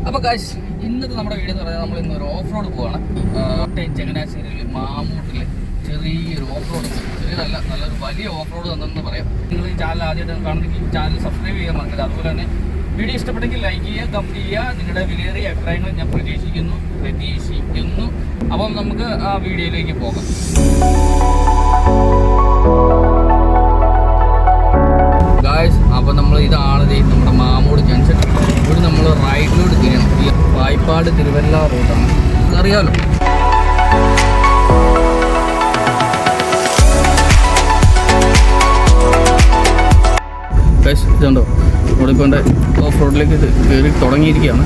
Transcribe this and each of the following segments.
അപ്പോൾ ഗൈസ്, ഇന്നത്തെ നമ്മുടെ വീഡിയോ എന്ന് പറയുന്നത് നമ്മൾ ഇന്നൊരു ഓഫ് റോഡ് പോവാണ്. ചങ്ങനാശ്ശേരിയിൽ മാമൂട്ടിൽ ചെറിയൊരു ഓഫ് റോഡ്, ചെറിയതല്ല നല്ലൊരു വലിയ ഓഫ് റോഡ് തന്നെന്ന് പറയാം. നിങ്ങൾ ഈ ചാനൽ ആദ്യമായിട്ട് കാണുന്നെങ്കിൽ ഈ ചാനൽ സബ്സ്ക്രൈബ് ചെയ്യാൻ മറക്കരുത്. അതുപോലെ തന്നെ വീഡിയോ ഇഷ്ടപ്പെട്ടെങ്കിൽ ലൈക്ക് ചെയ്യുക, കമൻറ്റ് ചെയ്യുക. നിങ്ങളുടെ വിലയേറിയ അഭിപ്രായങ്ങൾ ഞാൻ പ്രതീക്ഷിക്കുന്നു. അപ്പം നമുക്ക് ആ വീഡിയോയിലേക്ക് പോകാം. ഗായ്സ്, അപ്പോൾ നമ്മൾ ഇതാണ് നമ്മുടെ മാമൂട് ജംഗ്ഷൻ. ഇവിടെ നമ്മൾ റൈറ്റിലോട്ട് തിരിയണം. ഈ പായിപ്പാട് തിരുവല്ല റോഡാണ്, അതറിയാമല്ലോ. ഗായ്സ്, ഇതുണ്ടോ നമ്മളിപ്പോൾ എൻ്റെ ഓഫ് റോഡിലേക്ക് കയറി തുടങ്ങിയിരിക്കുകയാണ്.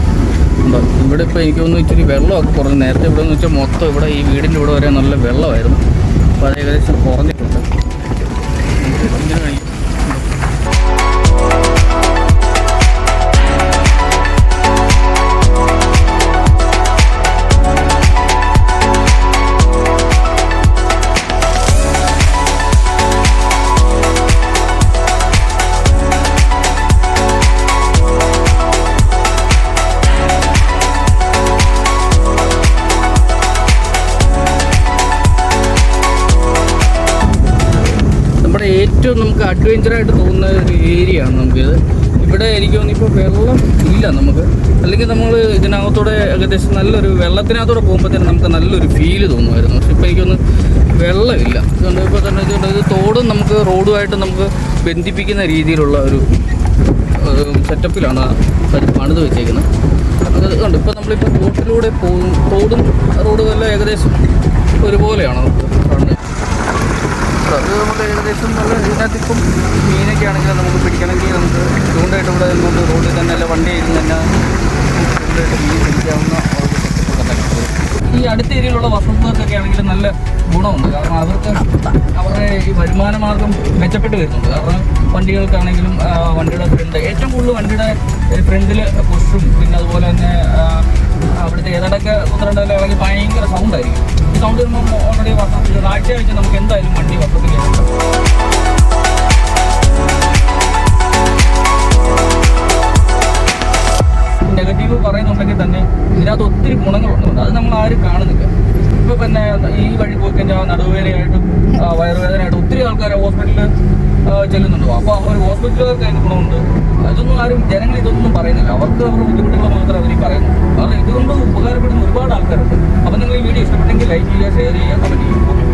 ഉണ്ടോ, ഇവിടെ ഇപ്പോൾ എനിക്ക് തോന്നുന്നു ഇച്ചിരി വെള്ളമൊക്കെ കുറഞ്ഞു. നേരത്തെ ഇവിടെ എന്ന് വെച്ചാൽ മൊത്തം ഇവിടെ ഈ വീടിൻ്റെ ഇവിടെ വരെ നല്ല വെള്ളമായിരുന്നു. അപ്പോൾ അത് ഏകദേശം കുറഞ്ഞിട്ടുണ്ട്. ഇങ്ങനെ കഴിയും. ഏറ്റവും നമുക്ക് അഡ്വഞ്ചറായിട്ട് തോന്നുന്ന ഒരു ഏരിയ ആണ് നമുക്കിത്. ഇവിടെ എനിക്ക് തോന്നിപ്പോൾ വെള്ളം ഇല്ല നമുക്ക്, അല്ലെങ്കിൽ നമ്മൾ ഇതിനകത്തൂടെ ഏകദേശം നല്ലൊരു വെള്ളത്തിനകത്തൂടെ പോകുമ്പോഴത്തേനും നമുക്ക് നല്ലൊരു ഫീല് തോന്നുമായിരുന്നു. പക്ഷെ ഇപ്പോൾ എനിക്കൊന്ന് വെള്ളമില്ല. ഇതുകൊണ്ട് ഇപ്പോൾ തന്നെ ഇത് തോടും നമുക്ക് റോഡുമായിട്ട് നമുക്ക് ബന്ധിപ്പിക്കുന്ന രീതിയിലുള്ള ഒരു സെറ്റപ്പിലാണ് പണിത് വെച്ചേക്കുന്നത്. അതുകൊണ്ട് ഇപ്പോൾ നമ്മളിപ്പോൾ റോഡിലൂടെ പോകും. തോടും എല്ലാം ഏകദേശം ഒരുപോലെയാണ് നമുക്ക് കാണുന്നത്. അത് നമുക്ക് ഏകദേശം നല്ല ഇതിനകത്തിപ്പം മീനൊക്കെ ആണെങ്കിൽ നമുക്ക് പിടിക്കണമെങ്കിൽ നമുക്ക് ചൂണ്ടായിട്ട് ഇവിടെ നമുക്ക് റോഡിൽ തന്നെ അല്ല വണ്ടി ഇരുന്ന് തന്നെ ചൂണ്ടായിട്ട് മീൻ പിടിക്കാവുന്ന ഈ അടുത്ത ഏരിയയിലുള്ള വസന്തർക്കൊക്കെ ആണെങ്കിൽ നല്ല ഗുണമുണ്ട്. കാരണം അവർക്ക് അവരുടെ ഈ വരുമാന മാർഗം മെച്ചപ്പെട്ട് വരുന്നുണ്ട്. കാരണം വണ്ടികൾക്കാണെങ്കിലും വണ്ടിയുടെ ഏറ്റവും കൂടുതൽ വണ്ടിയുടെ ഫ്രണ്ടിൽ പുഷും പിന്നെ അതുപോലെ തന്നെ അവിടുത്തെ ഏതാണ്ടൊക്കെ കുതിരണ്ടല്ലോ അല്ലെങ്കിൽ ഭയങ്കര സൗണ്ടായിരിക്കും. ഈ സൗണ്ട് വരുമ്പോൾ ഓൾറെഡി വർഷത്തിൽ ആഴ്ച വെച്ച് നമുക്ക് എന്തായാലും വണ്ടി വർഷത്തിൽ നെഗറ്റീവ് പറയുന്നുണ്ടെങ്കിൽ തന്നെ ഇതിനകത്ത് ഒത്തിരി ഗുണങ്ങളുണ്ട്. അത് നമ്മൾ ആരും കാണുന്നില്ല. ഇപ്പോൾ പിന്നെ ഈ വഴി പോയി കഴിഞ്ഞാൽ നടുവേദനയായിട്ടും വയറുവേദനയായിട്ടും ഒത്തിരി ആൾക്കാർ ഹോസ്പിറ്റലിൽ ചെല്ലുന്നുണ്ടോ. അപ്പോൾ ഒരു ഹോസ്പിറ്റലുകാർക്ക് അതിന് ഗുണമുണ്ട്. ഇതൊന്നും ആരും ജനങ്ങൾ ഇതൊന്നും പറയുന്നില്ല. അവർക്ക് അവരുടെ ബുദ്ധിമുട്ടുകൾ മാത്രമേ അവർ പറയുന്നു. കാരണം ഇതുകൊണ്ട് ഉപകാരപ്പെടുന്ന ഒരുപാട് ആൾക്കാരുണ്ട്. അപ്പോൾ നിങ്ങൾ ഈ വീഡിയോ ഇഷ്ടപ്പെട്ടെങ്കിൽ ലൈക്ക് ചെയ്യുക, ഷെയർ ചെയ്യുക, കമൻറ്റ് ചെയ്യുക.